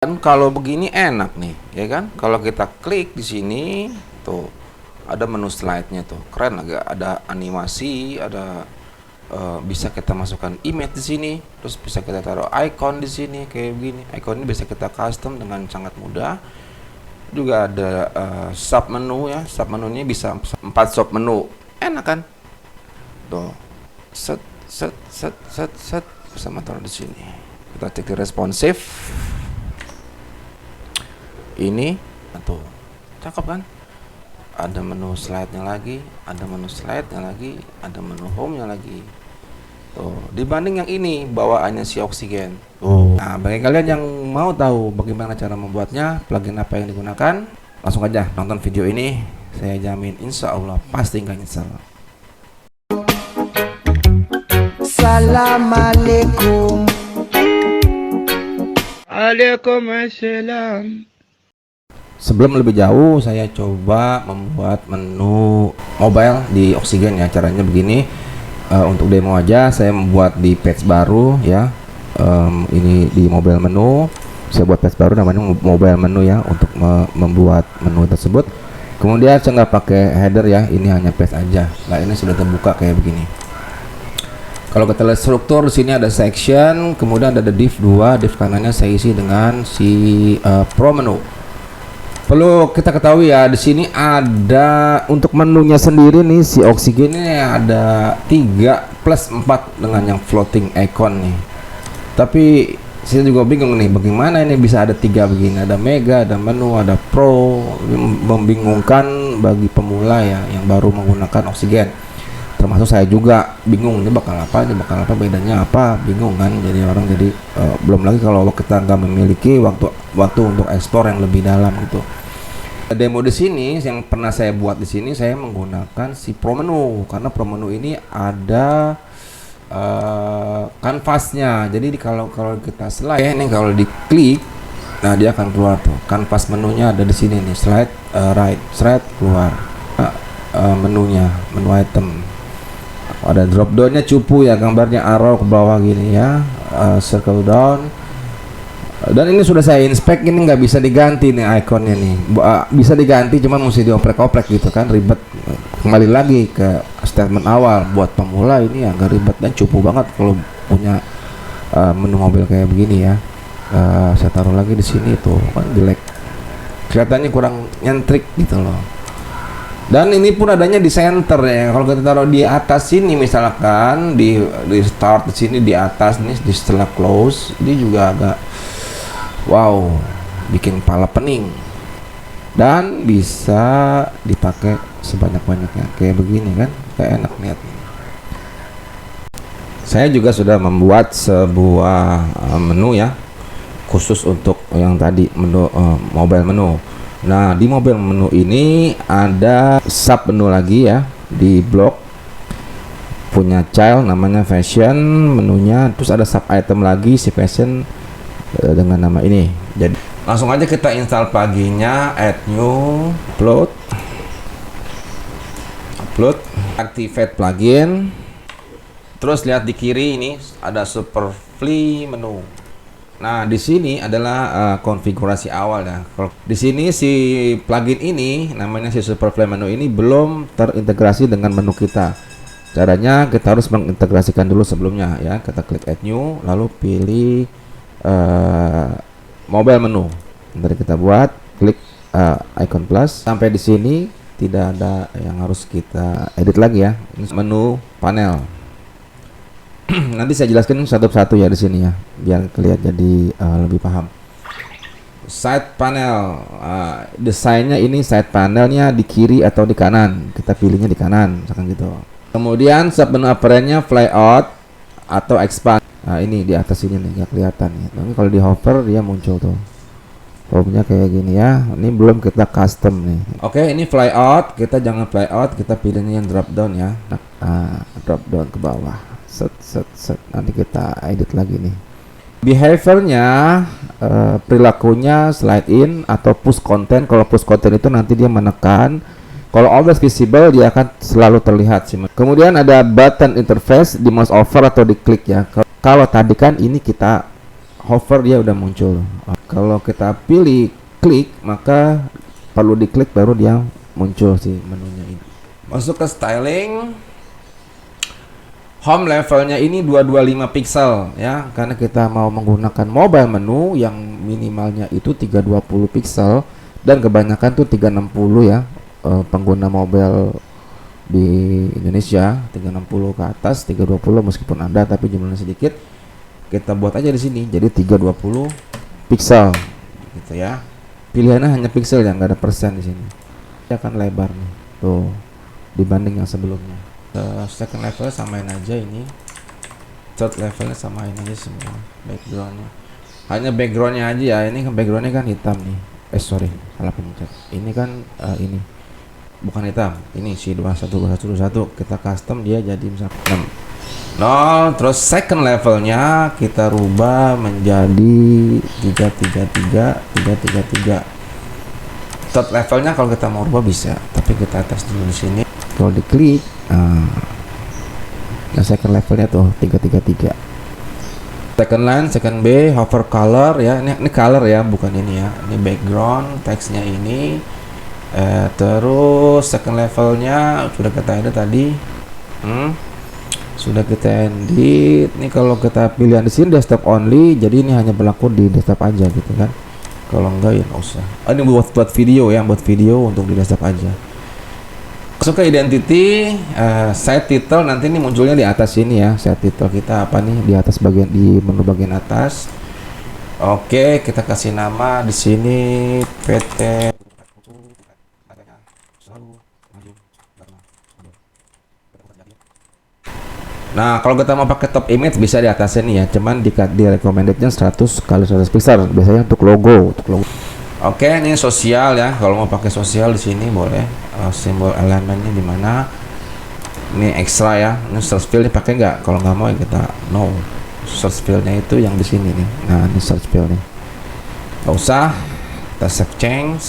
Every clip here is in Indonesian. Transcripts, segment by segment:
Kan kalau begini enak nih, ya kan? Kalau kita klik di sini, tuh ada menu slide-nya tuh, keren agak ada animasi, ada bisa kita masukkan image di sini, terus bisa kita taruh icon di sini kayak begini. Icon ini bisa kita custom dengan sangat mudah. Juga ada sub menu ya, sub menunya bisa 4 sub menu, enak kan? Tuh, set set set set set sama taruh di sini. Kita cek di responsif. Ini tuh cakep kan, ada menu slide-nya lagi, ada menu slide-nya lagi, ada menu home-nya lagi tuh, dibanding yang ini bawaannya si Oksigen. Nah, bagi kalian yang mau tahu bagaimana cara membuatnya, plugin apa yang digunakan, langsung aja nonton video ini. Saya jamin insya Allah pasti nggak nyesel. Assalamualaikum. Waalaikumsalam. Sebelum lebih jauh, saya coba membuat menu mobile di Oksigen ya. Caranya begini, untuk demo aja saya membuat di page baru ya. Ini di mobile menu, saya buat page baru namanya mobile menu ya, untuk membuat menu tersebut. Kemudian saya nggak pakai header ya, ini hanya page aja. Nah, ini sudah terbuka kayak begini. Kalau kita lihat struktur, di sini ada section, kemudian ada div 2, div kanannya saya isi dengan si pro menu. Perlu kita ketahui ya, di sini ada untuk menunya sendiri nih, si Oksigen ini ada 3 plus 4 dengan yang floating icon nih. Tapi saya juga bingung nih, bagaimana ini bisa ada 3 begini, ada mega, ada menu, ada pro. Membingungkan bagi pemula ya, yang baru menggunakan Oksigen. Termasuk saya juga bingung, ini bakal apa, bedanya apa, bingung kan. Jadi orang jadi belum lagi kalau kita nggak memiliki waktu untuk ekspor yang lebih dalam gitu. Demo di sini yang pernah saya buat di sini, saya menggunakan si pro menu, karena pro menu ini ada kanvasnya. Jadi kalau kita slide ini, kalau diklik, nah dia akan keluar tuh kanvas menunya, ada di sini nih, slide right, slide keluar menunya, menu item. Ada drop downnya cupu ya, gambarnya arrow ke bawah gini ya, circle down. Dan ini sudah saya inspect, ini nggak bisa diganti nih ikonnya nih. Bisa diganti, cuman mesti dioprek-oprek gitu kan, ribet. Kembali lagi ke statement awal, buat pemula ini agak ribet dan cupu banget kalau punya menu mobil kayak begini ya. Saya taruh lagi di sini tuh kan jelek, kelihatannya kurang nyentrik gitu loh. Dan ini pun adanya di center ya. Kalau kita taruh di atas sini misalkan di start di sini di atas nih, di setelah close, ini juga agak wow, bikin kepala pening. Dan bisa dipakai sebanyak-banyaknya kayak begini kan, kayak enak lihat. Saya juga sudah membuat sebuah menu ya, khusus untuk yang tadi menu mobile menu. Nah, di mobile menu ini ada sub menu lagi ya, di blok punya child namanya fashion menunya, terus ada sub item lagi si fashion dengan nama ini. Jadi langsung aja kita install pluginnya, add new, upload, activate plugin. Terus lihat di kiri ini ada Superfly menu. Nah, di sini adalah konfigurasi awal ya. Kalau di sini si plugin ini namanya si Superfly menu ini belum terintegrasi dengan menu kita. Caranya kita harus mengintegrasikan dulu sebelumnya ya. Kita klik add new, lalu pilih mobile menu. Nanti kita buat, klik icon plus. Sampai di sini tidak ada yang harus kita edit lagi ya. Ini menu panel. Nanti saya jelaskan satu-satu ya di sini ya, biar kelihatan jadi lebih paham. Side panel, desainnya ini side panelnya di kiri atau di kanan. Kita pilihnya di kanan, misalkan gitu. Kemudian sub menu appearance-nya flyout atau expand. Nah, ini di atas ini nih, nggak kelihatan ya. Tapi kalau di hover dia muncul tuh. Home-nya kayak gini ya. Ini belum kita custom nih. Oke, ini flyout. Kita jangan flyout, kita pilihnya yang drop down ya. Nah, drop down ke bawah. Set. Nanti kita edit lagi nih. Behaviornya, perilakunya slide in atau push content. Kalau push content itu nanti dia menekan. Kalau always visible dia akan selalu terlihat sih. Kemudian ada button interface, di mouse over atau diklik ya. Kalau tadi kan ini kita hover dia udah muncul. Kalau kita pilih klik, maka perlu diklik baru dia muncul sih menunya ini. Masuk ke styling. Home levelnya ini 225 pixel ya, karena kita mau menggunakan mobile menu yang minimalnya itu 320 pixel dan kebanyakan tuh 360 ya. Pengguna mobile di Indonesia 360 ke atas, 320 meskipun ada tapi jumlahnya sedikit. Kita buat aja di sini jadi 320 pixel gitu ya. Pilihannya hanya pixel ya, nggak ada persen di sini. Dia akan lebar nih tuh dibanding yang sebelumnya. Second level samain aja ini, third levelnya samain aja semua backgroundnya, hanya backgroundnya aja ya. Ini kan backgroundnya kan hitam nih, sorry salah pencet. Ini kan ini bukan hitam, ini si 21 kita custom dia jadi misalnya 6 0. Terus second levelnya kita rubah menjadi 333. Third levelnya kalau kita mau rubah bisa, tapi kita tes dulu di sini. Kalau diklik, nah second levelnya tuh 333. Second line, second B, hover color ya. Ini color ya, bukan ini ya. Ini background, teksnya ini. Terus second levelnya sudah kita edit tadi. Sudah kita edit. Ini kalau kita pilihan di sini desktop only, jadi ini hanya berlaku di desktop aja gitu kan. Kalau enggak ya nggak usah. Ini buat video ya, buat video untuk di desktop aja. Masuk ke identity, set title nanti ini munculnya di atas sini ya. Set title kita apa nih di atas bagian, di menu bagian atas. Oke, kita kasih nama di sini PT. Nah, kalau kita mau pakai top image bisa di atas ini ya. Cuman di recommendednya 100 kali 100 pixel biasanya untuk logo, Oke, ini sosial ya. Kalau mau pakai sosial di sini boleh. Simbol elemennya di mana? Ini ekstra ya. Ini search field dipakai nggak? Kalau nggak mau ya kita no. Search fieldnya itu yang di sini nih. Nah, ini search field nih. Nggak usah. Kita save change.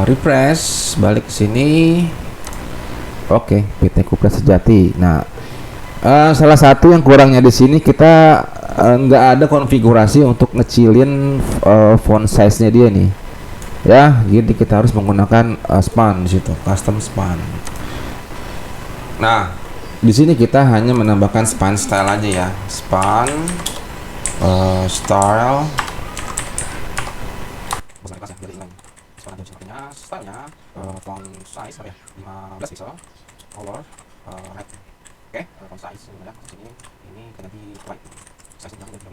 Refresh. Balik ke sini. Oke, PT Kupret Sejati. Nah, salah satu yang kurangnya di sini kita nggak ada konfigurasi untuk ngecilin font size-nya dia nih ya, jadi kita harus menggunakan span di situ, custom span. Nah, di sini kita hanya menambahkan span style aja ya, span style font size 15 pixel, color red. Oke, font size sebenarnya sini ini ganti white. Size nya 13.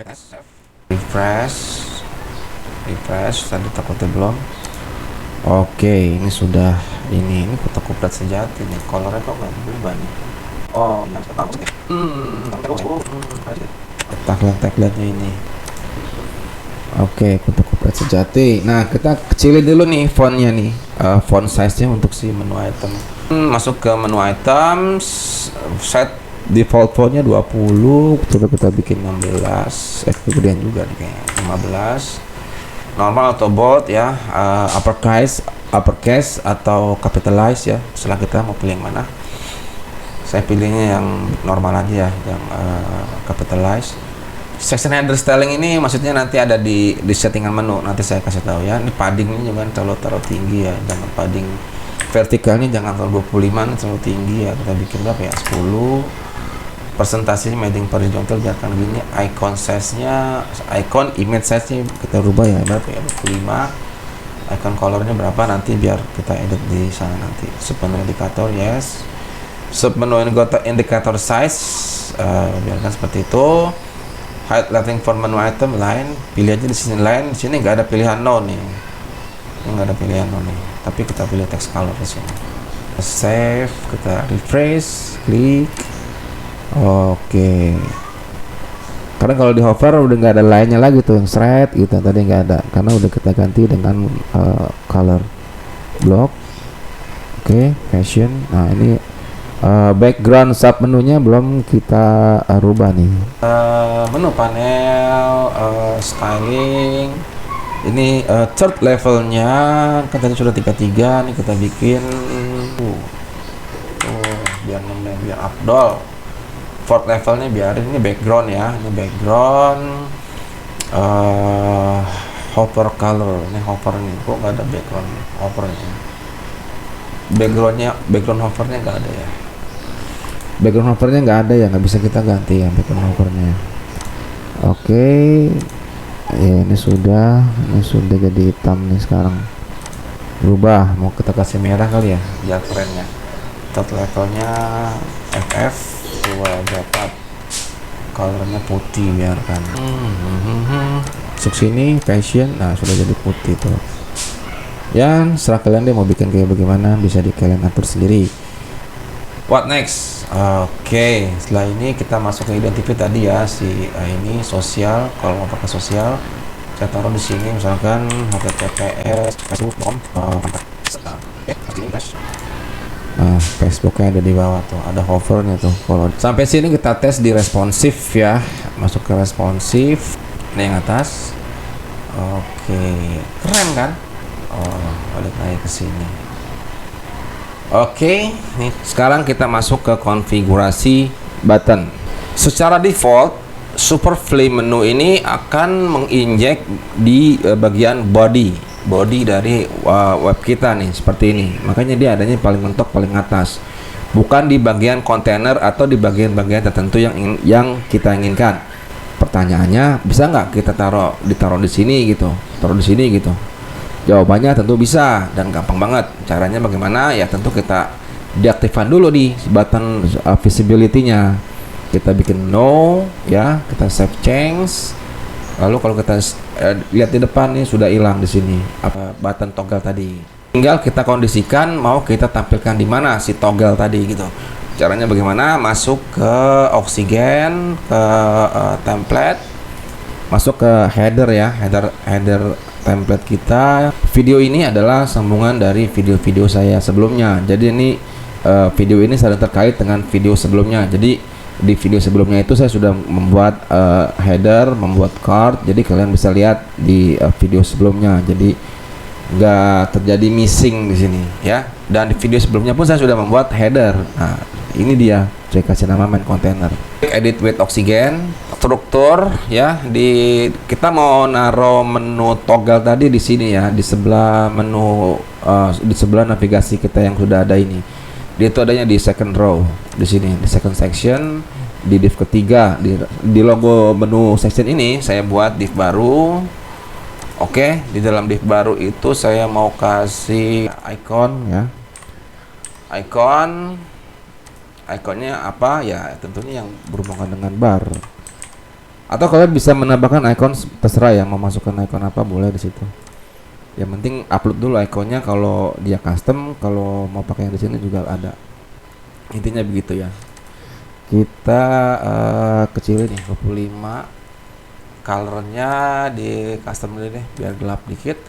Kita save. Refresh tadi takutnya belum. Oke, ini sudah ini Kota Kupret Sejati nih. Colornya kok nggak berubah nih. Oh, yang tagline-nya ini. Oke, Kota Kupret Sejati. Nah, kita kecilin dulu nih fontnya nih, font size-nya untuk si menu item. Masuk ke menu items, set default fontnya 20. Coba kita bikin 16. Kemudian juga nih kayak 15. Normal atau bold ya, uppercase atau capitalize ya. Setelah kita mau pilih yang mana. Saya pilihnya yang normal aja ya, yang capitalize. Section header styling ini maksudnya nanti ada di settingan menu, nanti saya kasih tahu ya. Ini paddingnya jangan terlalu tinggi ya, jangan padding vertikalnya jangan terlalu 25, terlalu tinggi ya. Kita bikin berapa ya, 10. Presentasinya padding horizontal biarkan gini. Icon size-nya, icon image size-nya kita rubah ya, berapa ya, 25. Icon colornya berapa nanti biar kita edit di sana nanti. Submenu indikator yes. Submenu indikator size biarkan seperti itu. Highlighting for menu item line, pilih aja di sini line. Di sini nggak ada pilihan no nih, ini nggak ada pilihan no nih, tapi kita pilih text color di sini. Save, kita refresh, klik. Oke. Karena kalau di hover udah nggak ada line-nya lagi tuh yang thread gitu, tadi nggak ada karena udah kita ganti dengan color block. Oke, fashion. Nah ini background sub menunya belum kita rubah nih. Menu panel, styling. Ini third levelnya kan tadi sudah 33 nih, kita bikin biar afdol. Font levelnya biarin, ini background ya, ini background. Hover color, ini hover nih, kok nggak ada background hovernya? Background hovernya nggak ada ya. Background hovernya nggak ada ya, nggak bisa kita ganti ya background hovernya. Oke, ya ini sudah jadi hitam nih sekarang. Berubah, mau kita kasih merah kali ya, biar keren ya. Tot levelnya FF 224, colornya putih biarkan. Masuk sini fashion, nah sudah jadi putih tuh. Ya, serah kalian deh mau bikin kayak bagaimana, bisa kalian atur sendiri. What next? Oke, setelah ini kita masuk ke identity tadi ya, ini sosial. Kalau mau pakai sosial, saya taruh di sini misalkan https facebook.com. Nah, Facebooknya ada di bawah tuh, ada hovernya tuh. Kalau sampai sini kita tes di responsif ya, masuk ke responsif. Ini yang atas. Oke, keren kan? Balik lagi ke sini. Oke, nih sekarang kita masuk ke konfigurasi button. Secara default, Superfly menu ini akan menginjek di bagian body dari web kita nih, seperti ini. Makanya dia adanya paling mentok, paling atas, bukan di bagian kontainer atau di bagian-bagian tertentu yang kita inginkan. Pertanyaannya, bisa nggak kita ditaruh di sini gitu, Jawabannya tentu bisa, dan gampang banget. Caranya bagaimana? Ya tentu kita deaktifkan dulu di button visibility-nya. Kita bikin no ya, kita save change. Lalu kalau kita lihat di depan nih sudah hilang di sini apa button toggle tadi. Tinggal kita kondisikan mau kita tampilkan di mana si toggle tadi gitu. Caranya bagaimana? Masuk ke Oxygen, ke template, masuk ke header ya, header template kita. Video ini adalah sambungan dari video-video saya sebelumnya. Jadi ini video ini saling terkait dengan video sebelumnya. Jadi di video sebelumnya itu saya sudah membuat header, membuat card. Jadi kalian bisa lihat di video sebelumnya. Jadi nggak terjadi missing di sini ya. Dan di video sebelumnya pun saya sudah membuat header. Nah, ini dia. Saya kasih nama main container. Edit with Oxygen, struktur ya, kita mau naruh menu toggle tadi di sini ya, di sebelah menu di sebelah navigasi kita yang sudah ada ini. Dia itu adanya di second row di sini, di second section, di div ketiga, di logo menu section ini saya buat div baru. Oke, di dalam div baru itu saya mau kasih icon ya. Ikonnya apa ya, tentunya yang berhubungan dengan bar, atau kalian bisa menambahkan icon terserah ya, mau masukkan icon apa boleh di situ. Yang penting upload dulu ikonnya, kalau dia custom, kalau mau pakai yang di sini juga ada. Intinya begitu ya. Kita kecilin nih 25, colornya di custom dulu deh biar gelap dikit.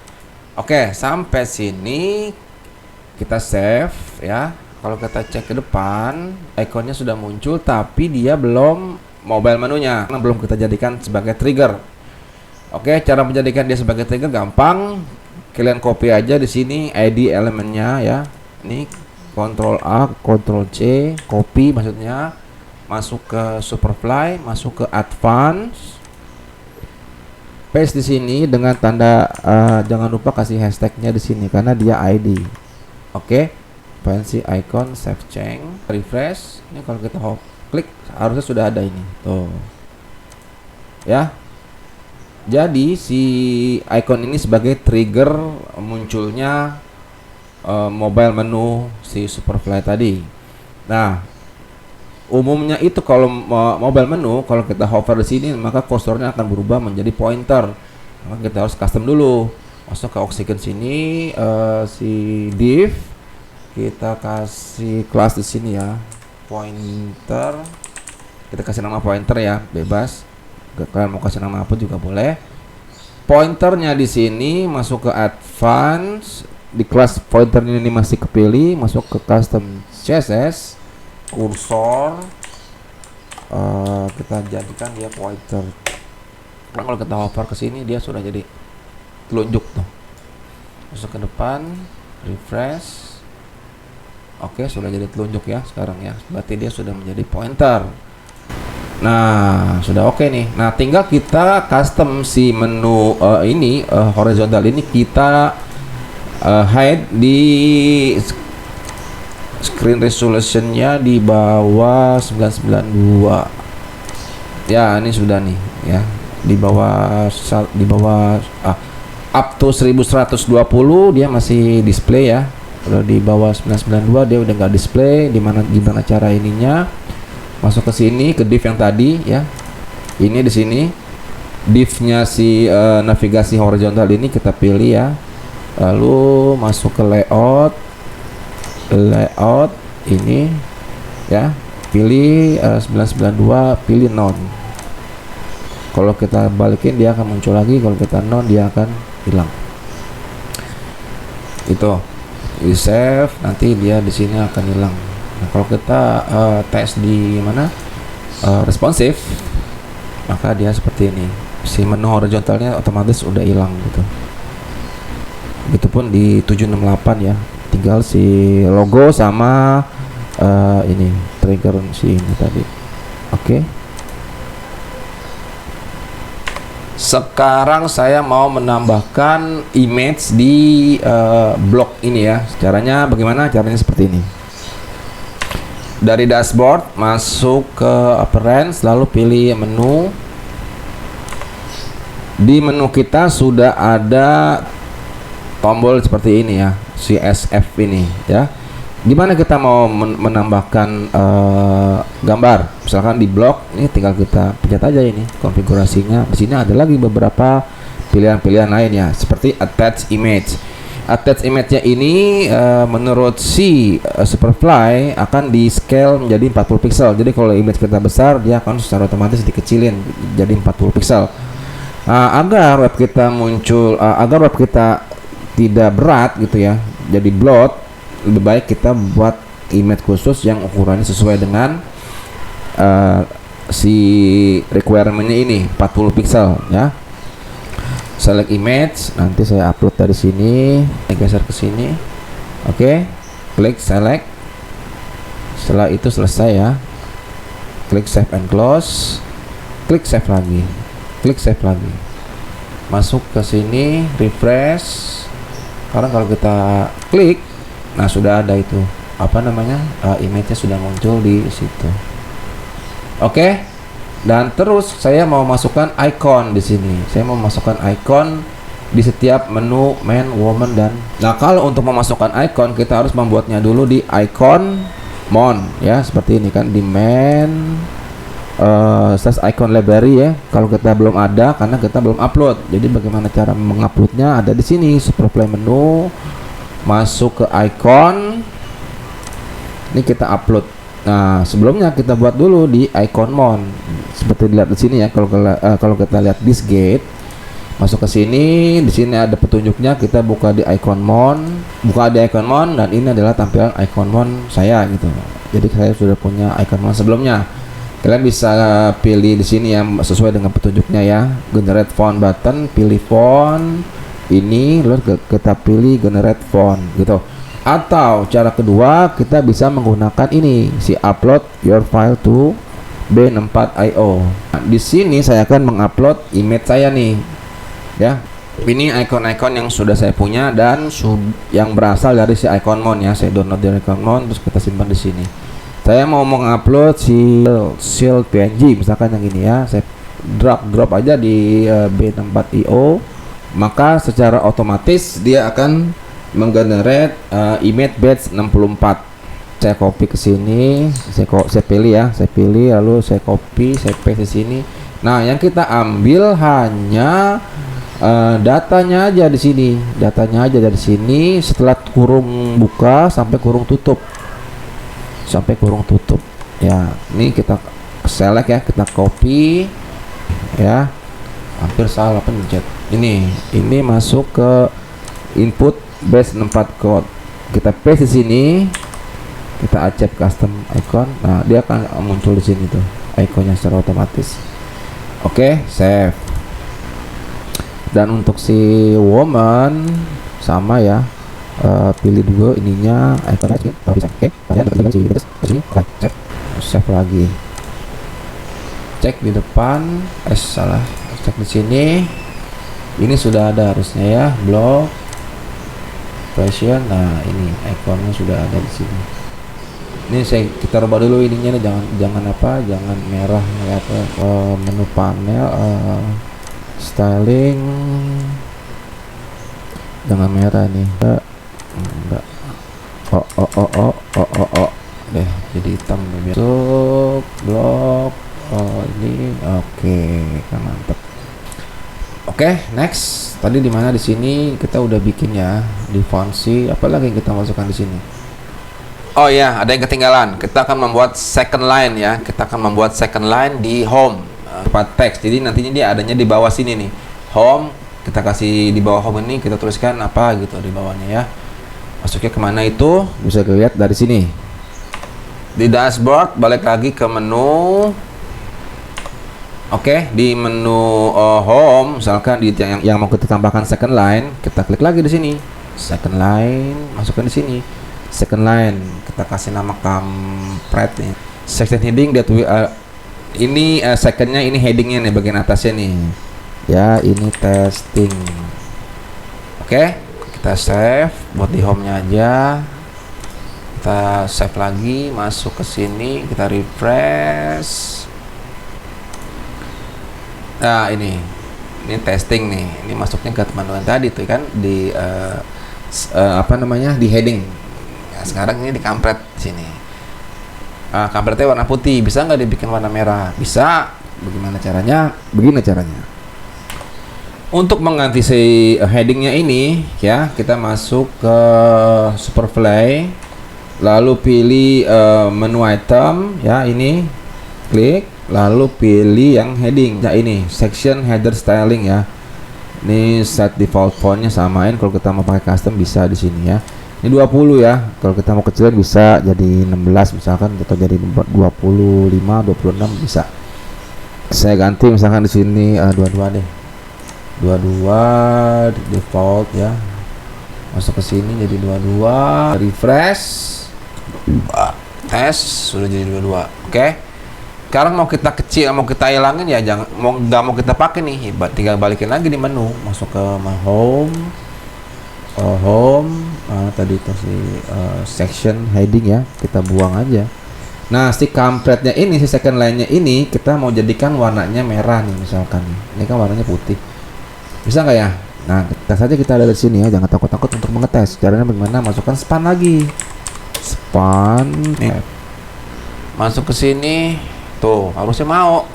Oke, sampai sini kita save ya. Kalau kita cek ke depan, ikonnya sudah muncul, tapi dia belum mobile menunya, karena belum kita jadikan sebagai trigger. Oke, cara menjadikan dia sebagai trigger gampang. Kalian copy aja di sini ID elemennya ya. Ini Ctrl A, Ctrl C, copy maksudnya, masuk ke Superfly, masuk ke Advance, paste di sini dengan tanda jangan lupa kasih hashtagnya di sini karena dia ID. Oke. Fancy icon, save change, refresh. Ini kalau kita klik harusnya sudah ada ini tuh ya. Jadi si icon ini sebagai trigger munculnya mobile menu si Superfly tadi. Nah, umumnya itu kalau mobile menu, kalau kita hover di sini maka kursornya akan berubah menjadi pointer. Maka kita harus custom dulu. Masuk ke Oxygen sini, si div, kita kasih kelas di sini ya, pointer. Kita kasih nama pointer ya, bebas. Kalian mau kasih nama apa juga boleh. Pointernya di sini masuk ke advance, di kelas pointer ini masih kepilih, masuk ke custom CSS, kursor, kita jadikan dia pointer. Nah, kalau kita hover ke sini dia sudah jadi telunjuk tuh. Masuk ke depan, refresh. Oke, sudah jadi telunjuk ya sekarang ya. Berarti dia sudah menjadi pointer. Nah, sudah oke nih. Nah, tinggal kita custom si menu ini horizontal ini kita hide di screen resolutionnya di bawah 992. Ya, ini sudah nih ya. Di bawah up to 1120 dia masih display ya. Kalau di bawah 992 dia udah nggak display. Gimana cara ininya? Masuk ke sini ke div yang tadi ya. Ini di sini divnya si navigasi horizontal ini kita pilih ya. Lalu masuk ke layout ini ya. Pilih 992, pilih none. Kalau kita balikin dia akan muncul lagi, kalau kita none dia akan hilang. Itu di save, nanti dia di sini akan hilang. Nah, kalau kita tes di mana responsif, maka dia seperti ini. Si menu horizontalnya otomatis udah hilang gitu. Begitupun di 768 ya. Tinggal si logo sama ini trigger si ini tadi. Oke. Sekarang saya mau menambahkan image di blok ini ya. Caranya bagaimana? Caranya seperti ini. Dari dashboard masuk ke appearance, lalu pilih menu. Di menu kita sudah ada tombol seperti ini ya, CSF ini ya. Gimana kita mau menambahkan gambar? Misalkan di blok ini tinggal kita pencet aja ini konfigurasinya. Di sini ada lagi beberapa pilihan-pilihan lainnya seperti attach image. Attach image-nya ini menurut si Superfly akan di scale menjadi 40 pixel. Jadi kalau image kita besar, dia akan secara otomatis dikecilin jadi 40 pixel. Agar web kita muncul, agar web kita tidak berat gitu ya, jadi bloat, lebih baik kita buat image khusus yang ukurannya sesuai dengan si requirement-nya ini 40 pixel ya. Select image, nanti saya upload dari sini, saya geser ke sini. Oke, klik select. Setelah itu selesai ya. Klik save and close. Klik save lagi. Klik save lagi. Masuk ke sini, refresh. Sekarang kalau kita klik, nah sudah ada itu apa namanya image-nya sudah muncul di situ. Oke. Dan terus saya mau masukkan icon di sini. Saya mau masukkan icon di setiap menu man, woman dan. Nah, kalau untuk memasukkan icon kita harus membuatnya dulu di icon mon ya, seperti ini kan di man slash icon library ya. Kalau kita belum ada karena kita belum upload. Jadi bagaimana cara menguploadnya ada di sini, Superfly menu, masuk ke icon. Ini kita upload. Nah, sebelumnya kita buat dulu di icon mon. Seperti dilihat di sini ya. Kalau kita lihat this gate, masuk ke sini, di sini ada petunjuknya. Kita buka di icon mon, buka di icon mon, dan ini adalah tampilan icon mon saya gitu. Jadi saya sudah punya icon mon sebelumnya. Kalian bisa pilih di sini yang sesuai dengan petunjuknya ya. Generate font button, pilih font ini, lalu kita pilih generate font gitu. Atau cara kedua kita bisa menggunakan ini si upload your file to B64IO. Nah, di sini saya akan mengupload image saya nih ya. Ini icon-icon yang sudah saya punya dan yang berasal dari si icon mon ya. Saya download dari icon mon terus kita simpan di sini. Saya mau mengupload si shield PNG misalkan yang ini ya. Saya drop aja di B64IO, maka secara otomatis dia akan menggenerate image batch 64. Saya copy ke sini, saya pilih ya, saya pilih lalu saya copy, saya paste di sini. Nah, yang kita ambil hanya datanya aja di sini, datanya aja dari sini setelah kurung buka sampai kurung tutup. Sampai kurung tutup. Ya, ini kita select ya, kita copy ya. Hampir salah pencet. Ini masuk ke input base 64 code. Kita paste di sini. Kita accept custom icon. Nah, dia akan muncul di sini tuh ikonnya secara otomatis. Oke, save. Dan untuk si woman sama ya. Pilih dulu ininya ikonnya. Oke, save lagi. cek di depan, salah, cek di sini. Ini sudah ada harusnya ya, blog fashion. Nah ini ikonnya sudah ada di sini. Ini kita rubah dulu ininya nih, jangan merah ya, menu panel, styling, jangan merah nih, enggak. Deh jadi hitam nih, masuk blok. Ini oke, kan mantep. Oke, next. Tadi di mana? Di sini kita udah bikin ya di fonts. Apalagi yang kita masukkan di sini? Oh ya, ada yang ketinggalan. Kita akan membuat second line ya. Kita akan membuat second line di home, teks. Jadi nantinya dia adanya di bawah sini nih. Home, kita kasih di bawah home ini, kita tuliskan apa gitu di bawahnya ya. Masuknya kemana itu? Bisa dilihat dari sini. Di dashboard, balik lagi ke menu. Oke, di menu home, misalkan di yang mau kita tambahkan second line, kita klik lagi di sini. Second line, masukkan di sini. Second line, kita kasih nama kampret nih. Section heading ini secondnya, ini headingnya nih, bagian atasnya nih. Ya, ini testing. Oke, kita save buat di home-nya aja. Kita save lagi, masuk ke sini, kita refresh. Nah ini testing nih, ini masuknya ke menu yang tadi tuh kan di apa namanya, di heading. Nah, sekarang ini di kampret sini. Kampretnya warna putih, bisa nggak dibikin warna merah? Bisa. Bagaimana caranya? Begini caranya. Untuk mengganti si headingnya ini ya, kita masuk ke Superfly, lalu pilih menu item ya, ini klik, lalu pilih yang heading. Nah ini section header styling ya. Ini set default fontnya samain. Kalau kita mau pakai custom bisa di sini ya. Ini 20 ya. Kalau kita mau kecilin bisa jadi 16 misalkan, atau jadi 25, 26 bisa. Saya ganti misalkan di sini 22 deh. 22 default ya. Masuk ke sini jadi 22. Refresh. Tes sudah jadi 22. Oke. Sekarang mau kita kecil, mau kita hilangin ya, nggak mau kita pakai nih, tinggal balikin lagi di menu, masuk ke home, tadi itu si section heading ya, kita buang aja. Nah si kampretnya ini, si second line-nya ini kita mau jadikan warnanya merah nih misalkan, ini kan warnanya putih, bisa nggak ya? Nah tes aja, kita ada di sini ya, jangan takut-takut untuk mengetes. Caranya bagaimana? Masukkan span lagi, span nih. Masuk ke sini. Tuh, harusnya mau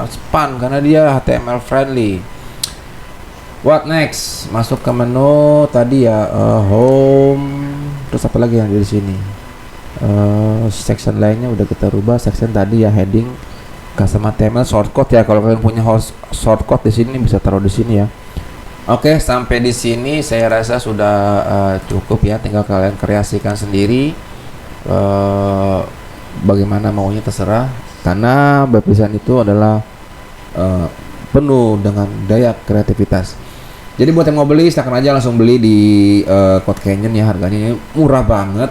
span karena dia HTML friendly. What next? Masuk ke menu tadi ya, home. Terus apa lagi yang di sini? Section lainnya udah kita rubah. Section tadi ya, heading, custom HTML, shortcut ya. Kalau kalian punya shortcut di sini bisa taruh di sini ya. Oke, sampai di sini saya rasa sudah cukup ya. Tinggal kalian kreasikan sendiri. Bagaimana maunya terserah. Karena web design itu adalah penuh dengan daya kreativitas. Jadi buat yang mau beli, silakan aja langsung beli di Code Canyon ya. Harganya murah banget.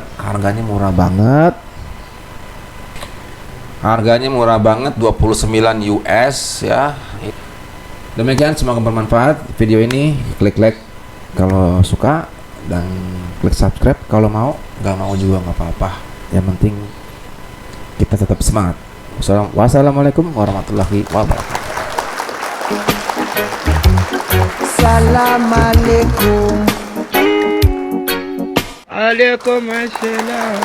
Harganya murah banget, 29 US ya. Demikian, semoga bermanfaat video ini. Klik like kalau suka dan klik subscribe kalau mau. Nggak mau juga nggak apa-apa. Yang penting kita tetap semangat. Wassalamualaikum warahmatullahi wabarakatuh. Salam alaikum. Alaikum assalam.